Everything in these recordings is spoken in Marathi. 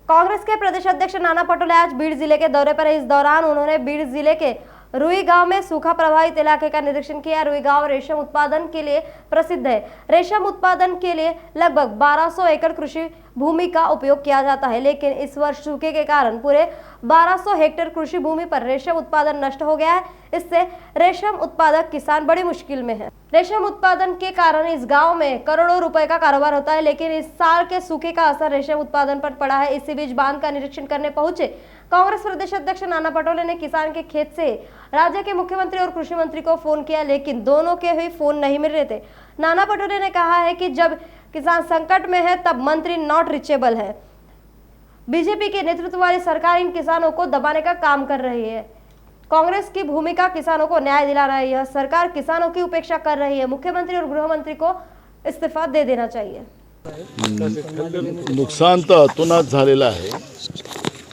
कांग्रेस के प्रदेश अध्यक्ष नाना पटोले आज बीड़ जिले के दौरे पर। इस दौरान उन्होंने बीड़ जिले के रुई गांव में सूखा प्रभावित इलाके का निरीक्षण किया। रुई गांव रेशम उत्पादन के लिए प्रसिद्ध है। रेशम उत्पादन के लिए लगभग 1200 एकड़ कृषि भूमि का उपयोग किया जाता है, लेकिन इस वर्ष सूखे के कारण पूरे 1200 हेक्टेयर कृषि भूमि पर रेशम उत्पादन नष्ट हो गया है। इससे रेशम उत्पादक किसान बड़ी मुश्किल में है। रेशम उत्पादन के कारण इस गांव में करोड़ों रुपए का कारोबार होता है, लेकिन इस साल के सूखे का असर रेशम उत्पादन पर पड़ा है। इसी बीच बांध का निरीक्षण करने पहुंचे कांग्रेस प्रदेश अध्यक्ष नाना पटोले ने किसान के खेत से राज्य के मुख्यमंत्री और कृषि मंत्री को फोन किया, लेकिन दोनों के ही फोन नहीं मिल रहे थे। नाना पटोले ने कहा है कि जब किसान संकट में है तब मंत्री नॉट रीचेबल है। बीजेपी के नेतृत्व वाली सरकार इन किसानों को दबाने का काम कर रही है। कांग्रेस की भूमिका किसानों को न्याय दिलाना है। यह सरकार किसानों की उपेक्षा कर रही है। मुख्यमंत्री और गृह मंत्री को इस्तीफा दे देना चाहिए। नुकसान तर अतोनात झालेलं आहे,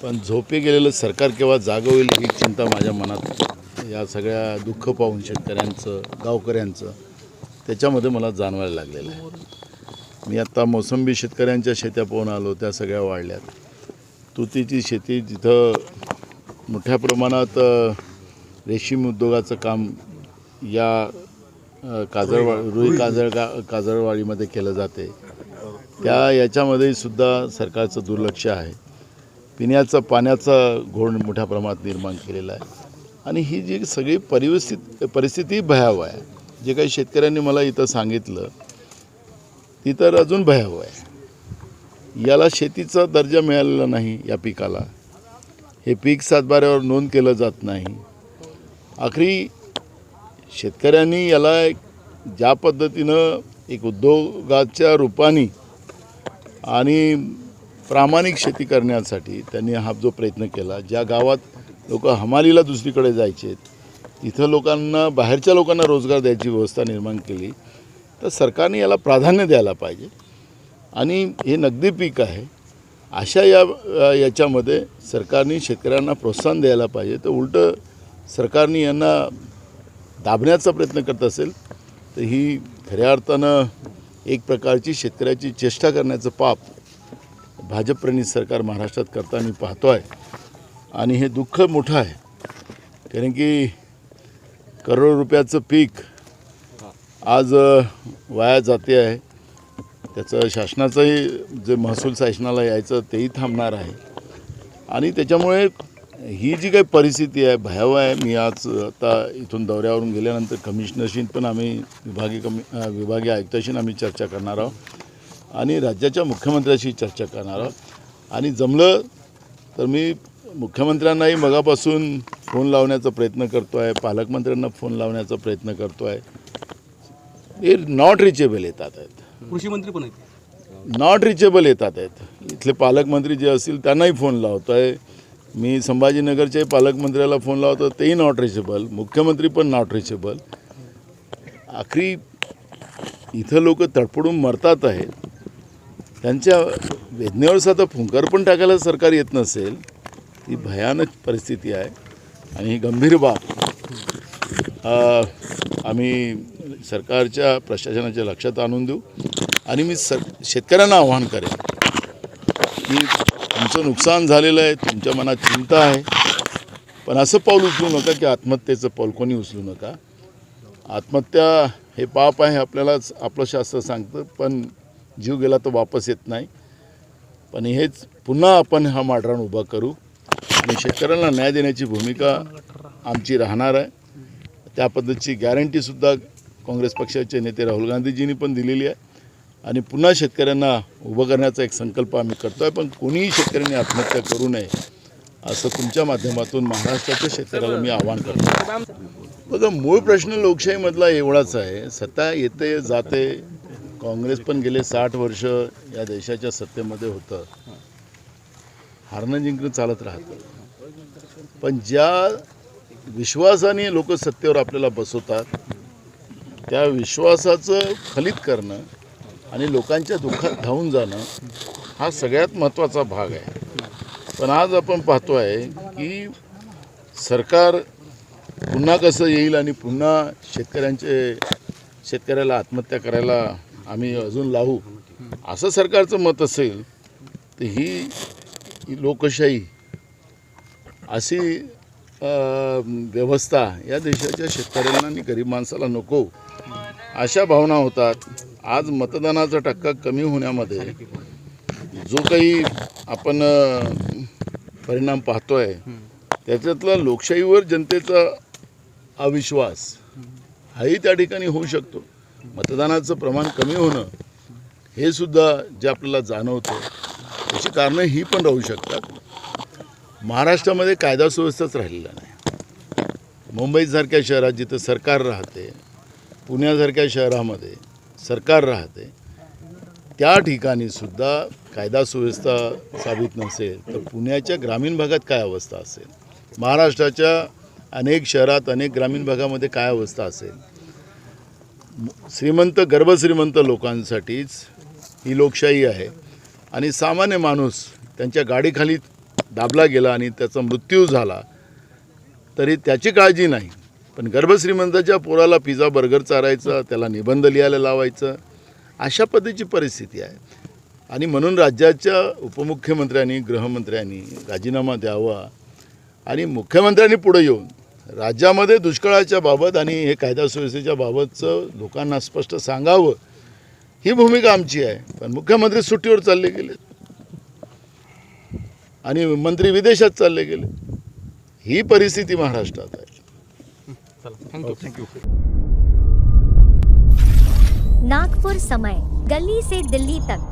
पण झोपे गेलेलं सरकार केव्हा जागं होईल ही चिंता माझ्या मनात या सगळ्या दुःख पाहून शेतकऱ्यांचं गावकऱ्यांचं त्याच्यामध्ये मला जाणवायला लागलेलं आहे। मी आता मोसंबी शेतकऱ्यांच्या शेत्या पाहून आलो, त्या सगळ्या वाढल्यात। तुतीची शेती जिथं मोठ्या प्रमाणात रेशीम उद्योगाचं काम या रुई काजळवाडीमध्ये केलं जाते, त्या याच्यामध्ये सुद्धा सरकारचं दुर्लक्ष आहे। पिण्याचा पाण्याचा घोळ मोठ्या प्रमाणात निर्माण केलेला आहे आणि ही जी सगळी परिस्थिती भयावह आहे। जे काही शेतकऱ्यांनी मला इथं सांगितलं ती तर अजून भयावह आहे। याला शेतीचा दर्जा मिळालेला नाही। या पिकाला हे पीक सातबाऱ्यावर नोंद केलं जात नाही। आखरी शेतकऱ्यांनी याला ज्या पद्धतीनं एक उद्योगाच्या रूपाने आणि प्रामाणिक शेती करण्यासाठी त्यांनी हा जो प्रयत्न केला, ज्या गावात लोक हमालीला दुसरीकडे जायचे तिथं लोकांना बाहेरच्या लोकांना रोजगार द्यायची व्यवस्था निर्माण केली, तर सरकारने याला प्राधान्य द्यायला पाहिजे। आणि हे नगदी पीक आहे, अशा याच्यामध्ये सरकारने शेतकऱ्यांना प्रोत्साहन द्यायला पाहिजे। तर उलटं सरकारने यांना दाबण्याचा प्रयत्न करत असेल तर ही खऱ्या अर्थानं एक प्रकारची शेतकऱ्याची चेष्टा करण्याचं पाप भाजप प्रणित सरकार महाराष्ट्रात करताना पाहतो आहे। आणि हे दुःख मोठं आहे, कारण की करोड रुपयाचं पीक आज वाया जाते आहे। त्याचं शासनाचंही जे महसूल शासनाला यायचं तेही थांबणार आहे आणि त्याच्यामुळे ही जी काही परिस्थिती आहे भयावह आहे। मी आज आता इथून दौऱ्यावरून गेल्यानंतर कमिशनरशी पण आम्ही विभागीय आयुक्ताशी आम्ही चर्चा करणार आहोत आणि राज्याच्या मुख्यमंत्र्यांशी चर्चा करणार आहोत। आणि जमलं तर मी मुख्यमंत्र्यांनाही मगापासून फोन लावण्याचा प्रयत्न करतो आहे, पालकमंत्र्यांना फोन लावण्याचा प्रयत्न करतो आहे। हे नॉट रिचेबल येतात आहेत, कृषी मंत्री पण आहेत, नॉट रिचेबल येतात आहेत। इथले पालकमंत्री जे असतील त्यांनाही फोन लावतो आहे मी। संभाजीनगरचे पालकमंत्र्याला फोन लावतो, तेही नॉट रिचेबल। मुख्यमंत्री पण नॉट रिचेबल। आखरी इथं लोक तडफडून मरतात आहेत, त्यांच्या वेदनेवर साधा फुंकर पण टाकायला सरकार येत नसेल, ही भयानक परिस्थिती आहे आणि ही गंभीर बाब आम्ही सरकारच्या प्रशासनाच्या लक्षात आणून देऊ। आणि मी शेतकऱ्यांना आवाहन करेन की तुमचं नुकसान झालेलं आहे, तुमच्या मनात चिंता आहे, पण असं पाऊल उचलू नका की आत्महत्येचं पाऊल कोणी उचलू नका। आत्महत्या हे पाप आहे आपल्यालाच आपलं शास्त्र सांगतं, पण जीव गेला तर वापस येत नाही। पण हेच पुन्हा आपण हा माडरान उभा करू आणि शेतकऱ्यांना न्याय देण्याची भूमिका आमची राहणार आहे। त्या पद्धतीची गॅरंटीसुद्धा काँग्रेस पक्षाचे नेते राहुल गांधीजींनी पण दिलेली आहे आणि पुन्हा शेतकऱ्यांना उभं करण्याचा एक संकल्प आम्ही करतो आहे। पण कोणीही शेतकऱ्यांनी आत्महत्या करू नये असं तुमच्या माध्यमातून महाराष्ट्राच्या शेतकऱ्याला मी आवाहन करतो। बघा, मूळ प्रश्न लोकशाहीमधला एवढाच आहे, सत्ता येते जाते। काँग्रेस पण गेले 60 वर्ष या देशाच्या सत्तेमध्ये होतं, हारणं जिंकणं चालत राहतं। पण ज्या विश्वासाने लोक सत्तेवर आपल्याला बसवतात त्या विश्वासाचं फलित करणं आणि लोकांच्या दुःखात धावून जाणं हा सगळ्यात महत्त्वाचा भाग आहे। पण आज आपण पाहतो आहे की सरकार पुन्हा कसं येईल आणि पुन्हा शेतकऱ्याला आत्महत्या करायला आम्ही अजून लावू असं सरकारचं मत असेल तर ही ही लोकशाही अशी व्यवस्था या देशाच्या शेतकऱ्यांना आणि गरीब माणसाला नको अशा भावना होतात. आज मतदानाचा टक्का कमी होण्यामध्ये जो काही आपण परिणाम पाहतोय त्याच्यातला लोकशाहीवर जनतेचा अविश्वास हाही त्या ठिकाणी होऊ शकतो. मतदानाचं प्रमाण कमी होणं हे सुद्धा जे आपल्याला जाणवतं त्याची कारणं ही पण राहू शकतात. महाराष्ट्रामध्ये कायदा सुव्यवस्थाच राहिलेला नाही. मुंबईसारख्या शहरात जिथं सरकार राहते, पुण्यासारख्या शहरामध्ये सरकार राहते, त्या ठिकाणी सुद्धा कायदा सुव्यवस्था साबित नसेल तर पुण्याच्या ग्रामीण भागात काय अवस्था असेल, महाराष्ट्राच्या अनेक शहरात अनेक ग्रामीण भागामध्ये काय अवस्था असेल. श्रीमंत गर्भश्रीमंत लोकांसाठीच ही लोकशाही आहे आणि सामान्य माणूस त्यांच्या गाडीखाली दाबला गेला आणि त्याचा मृत्यू झाला तरी त्याची काळजी नाही, पण गर्भश्रीमंताच्या पोराला पिझ्झा बर्गर चारायचा, त्याला निबंध लिहायला लावायचं, अशा पद्धतीची परिस्थिती आहे. आणि म्हणून राज्याच्या उपमुख्यमंत्र्यांनी गृहमंत्र्यांनी राजीनामा द्यावा आणि मुख्यमंत्र्यांनी पुढे येऊन राज्यामध्ये दुष्काळाच्या बाबत आणि हे कायदा सुव्यवस्थेच्या बाबतचं लोकांना स्पष्ट सांगावं ही भूमिका आमची आहे. पण मुख्यमंत्री सुट्टीवर चालले गेले आणि मंत्री विदेशात चालले गेले. ही परिस्थिती महाराष्ट्रात आहे. थँक्यू. नागपुर समय, गली से दिल्ली तक।